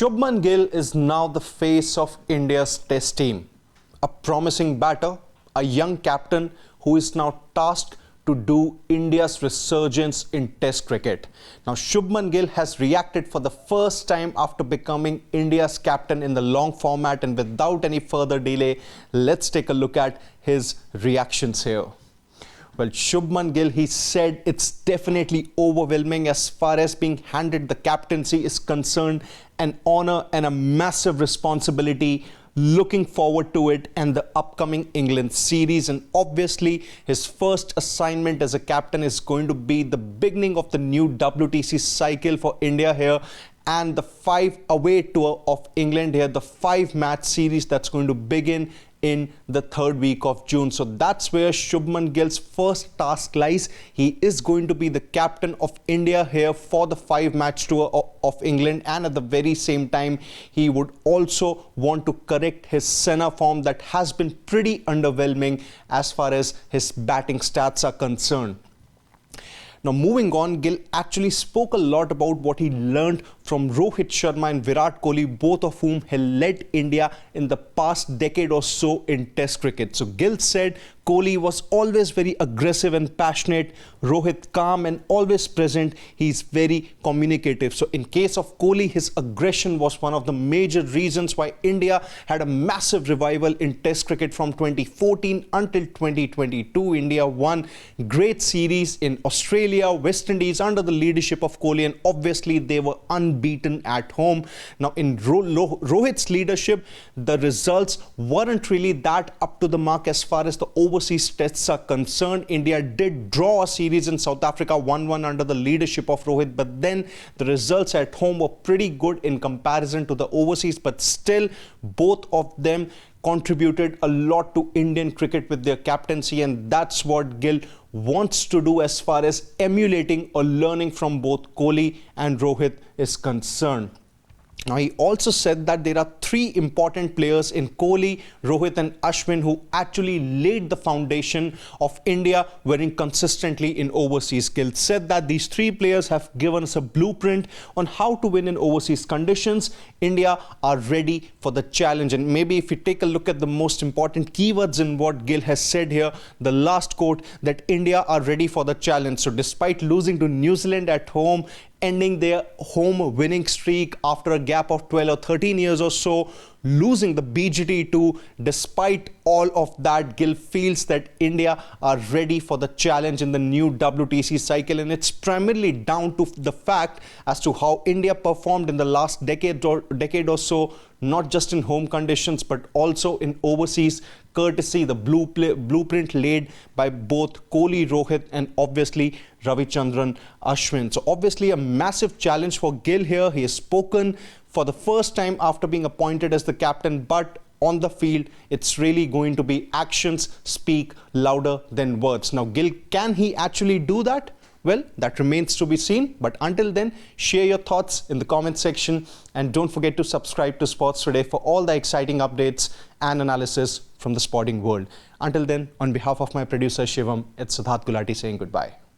Shubman Gill is now the face of India's test team. A promising batter, a young captain who is now tasked to do India's resurgence in test cricket. Now Shubman Gill has reacted for the first time after becoming India's captain in the long format, and without any further delay, let's take a look at his reactions here. Well, Shubman Gill, he said it's definitely overwhelming as far as being handed the captaincy is concerned, an honor and a massive responsibility. Looking forward to it and the upcoming England series, and obviously his first assignment as a captain is going to be the beginning of the new WTC cycle for India here, and the 5 away tour of England here, the 5-match series that's going to begin in the 3rd week of June. So that's where Shubman Gill's first task lies. He is going to be the captain of India here for the 5-match tour of England, and at the very same time he would also want to correct his center form that has been pretty underwhelming as far as his batting stats are concerned. Now moving on, Gill actually spoke a lot about what he learned from Rohit Sharma and Virat Kohli, both of whom had led India in the past decade or so in Test cricket. So Gill said Kohli was always very aggressive and passionate, Rohit calm and always present. He's very communicative. So in case of Kohli, his aggression was one of the major reasons why India had a massive revival in Test cricket from 2014 until 2022. India won great series in Australia, West Indies under the leadership of Kohli, and obviously they were unbeaten at home. Now in Rohit's leadership, the results weren't really that up to the mark as far as the overseas tests are concerned. India did draw a series in South Africa 1-1 under the leadership of Rohit, but then the results at home were pretty good in comparison to the overseas, but still both of them contributed a lot to Indian cricket with their captaincy, and that's what Gill wants to do as far as emulating or learning from both Kohli and Rohit is concerned. Now, he also said that there are 3 important players in Kohli, Rohit and Ashwin who actually laid the foundation of India winning consistently in overseas. Gill said that these 3 players have given us a blueprint on how to win in overseas conditions. India are ready for the challenge. And maybe if you take a look at the most important keywords in what Gill has said here, the last quote, that India are ready for the challenge. So despite losing to New Zealand at home, ending their home winning streak after a gap of 12 or 13 years or so, losing the BGT2, despite all of that, Gill feels that India are ready for the challenge in the new WTC cycle, and it's primarily down to the fact as to how India performed in the last decade or so, not just in home conditions but also in overseas, courtesy the blueprint laid by both Kohli, Rohit and obviously Ravichandran Ashwin. So obviously a massive challenge for Gill here. He has spoken for the first time after being appointed as the captain, but on the field, it's really going to be actions speak louder than words. Now, Gill, can he actually do that? Well, that remains to be seen. But until then, share your thoughts in the comment section and don't forget to subscribe to Sports Today for all the exciting updates and analysis from the sporting world. Until then, on behalf of my producer Shivam, it's Siddharth Gulati saying goodbye.